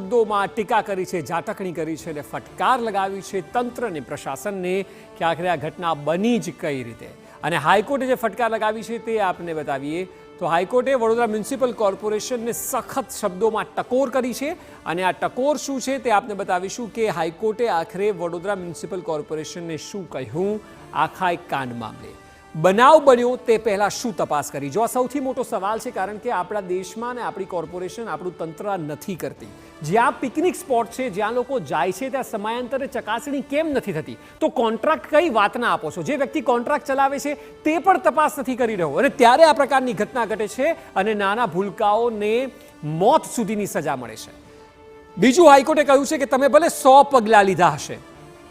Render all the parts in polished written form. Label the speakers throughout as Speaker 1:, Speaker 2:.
Speaker 1: શબ્દોમાં ટીકા કરી છે, ઝાટકણી કરી છે અને ફટકાર લગાવી છે તંત્રને, પ્રશાસનને કે આખરે આ ઘટના બની જ કઈ રીતે. અને હાઈકોર્ટે જે ફટકાર લગાવી છે તે આપને બતાવીએ તો હાઈકોર્ટે વડોદરા મ્યુનિસિપલ કોર્પોરેશનને સખત શબ્દોમાં ટકોર કરી છે અને આ ટકોર શું છે તે આપને બતાવીશું કે હાઈકોર્ટે આખરે વડોદરા મ્યુનિસિપલ કોર્પોરેશનને શું કહ્યું આખા એક કાંડ મામલે. બનાવ બન્યો તે પહેલાં શું તપાસ કરી? જો આ સૌથી મોટો સવાલ છે, કારણ કે આપણા દેશમાં ને આપણી કોર્પોરેશન, આપણું તંત્ર નથી કરતી. જ્યાં પિકનિક સ્પોટ છે, જ્યાં લોકો જાય છે, ત્યાં સમયાંતરે ચકાસણી કેમ નથી થતી? તો કોન્ટ્રાક્ટ કઈ વાતના આપો છો? જે વ્યક્તિ કોન્ટ્રાક્ટ ચલાવે છે તે પણ તપાસ નથી કરી રહ્યો અને ત્યારે આ પ્રકારની ઘટના ઘટે છે અને નાના ભૂલકાઓને મોત સુધીની સજા મળે છે. બીજું, હાઈકોર્ટે કહ્યું છે કે તમે ભલે 100 પગલાં લીધા હશે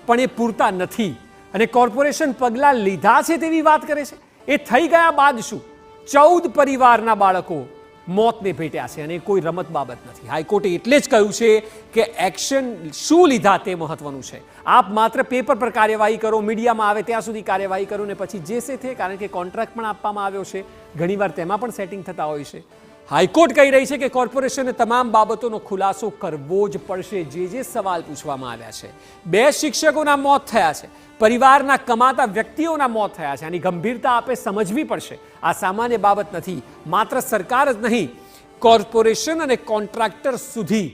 Speaker 1: પણ એ પૂરતા નથી અને કોર્પોરેશન પગલાં લીધા છે તેવી વાત કરે છે. એ થઈ ગયા બાદ શું? 14 પરિવારના બાળકો મોતને ભેટ્યા છે અને કોઈ રમત બાબત નથી. હાઈકોર્ટે એટલે જ કહ્યું છે કે એક્શન શું લીધા તે મહત્વનું છે. આપ માત્ર પેપર પર કાર્યવાહી કરો, મીડિયામાં આવે ત્યાં સુધી કાર્યવાહી કરો ને પછી જે છે તે, કારણ કે કોન્ટ્રાક્ટ પણ આપવામાં આવ્યો છે, ઘણીવાર તેમાં પણ સેટિંગ થતા હોય છે. હાઈકોર્ટ કહી રહી છે કે કોર્પોરેશને તમામ બાબતોનો ખુલાસો કરવો જ પડશે. જે સવાલ પૂછવામાં આવ્યા છે, 2 શિક્ષકોના મોત થયા છે, પરિવારના કમાતા વ્યક્તિઓના મોત થયા છે, આની ગંભીરતા આપે સમજવી પડશે. આ સામાન્ય બાબત નથી. માત્ર સરકાર જ નહીં, કોર્પોરેશન અને કોન્ટ્રાક્ટર સુધી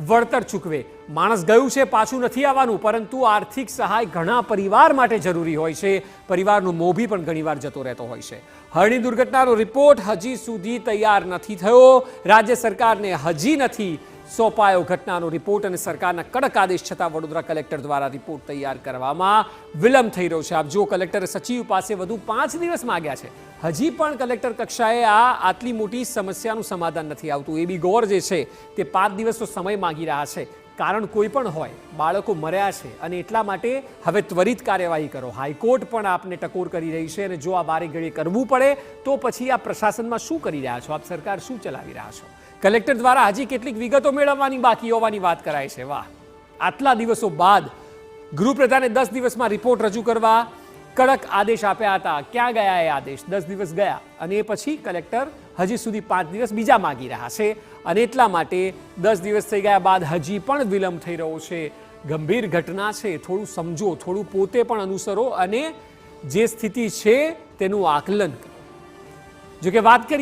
Speaker 1: વળતર ચૂકવે. માણસ ગયું છે, પાછું નથી આવવાનું, પરંતુ આર્થિક સહાય ઘણા પરિવાર માટે જરૂરી હોય છે. પરિવારનું મોભી પણ ઘણીવાર જતો રહેતો હોય છે. હરણી દુર્ઘટનાનો રિપોર્ટ હજી સુધી તૈયાર નથી થયો. રાજ્ય સરકારને હજી નથી સોંપાયો ઘટનાનો રિપોર્ટ અને સરકારના કડક આદેશ છતાં વડોદરા કલેક્ટર દ્વારા રિપોર્ટ તૈયાર કરવામાં વિલંબ થઈ રહ્યો છે. આપ જો, કલેક્ટરે સચિવ પાસે વધુ 5 દિવસ માંગ્યા છે. હજી પણ કલેક્ટર કક્ષાએ આટલી મોટી સમસ્યાનું સમાધાન નથી આવતું. એ બી ગોર જે છે તે 5 દિવસનો સમય માંગી રહ્યા છે. કારણ કોઈ પણ હોય, બાળકો મર્યા છે અને એટલા માટે હવે ત્વરિત કાર્યવાહી કરો. હાઈકોર્ટ પણ આપને ટકોર કરી રહી છે અને જો આ વારે ઘડીએ કરવું પડે તો પછી આ પ્રશાસનમાં શું કરી રહ્યા છો? આપ સરકાર શું ચલાવી રહ્યા છો? કલેક્ટર દ્વારા હજી કેટલીક વિગતો મેળવવાની બાકી હોવાની વાત કરાય છે. વાહ, આટલા દિવસો બાદ ગૃહપ્રધાને 10 દિવસમાં રિપોર્ટ રજૂ કરવા કડક આદેશ આપ્યા હતા. ક્યાં ગયા એ આદેશ? 10 દિવસ ગયા અને એ પછી કલેક્ટર હજી સુધી 5 દિવસ બીજા માગી રહ્યા છે અને એટલા માટે 10 દિવસ થઈ ગયા બાદ હજી પણ વિલંબ થઈ રહ્યો છે. ગંભીર ઘટના છે. થોડું સમજો, થોડું પોતે પણ અનુસરો અને જે સ્થિતિ છે તેનું આકલન કરો. જો કે વાત કરીએ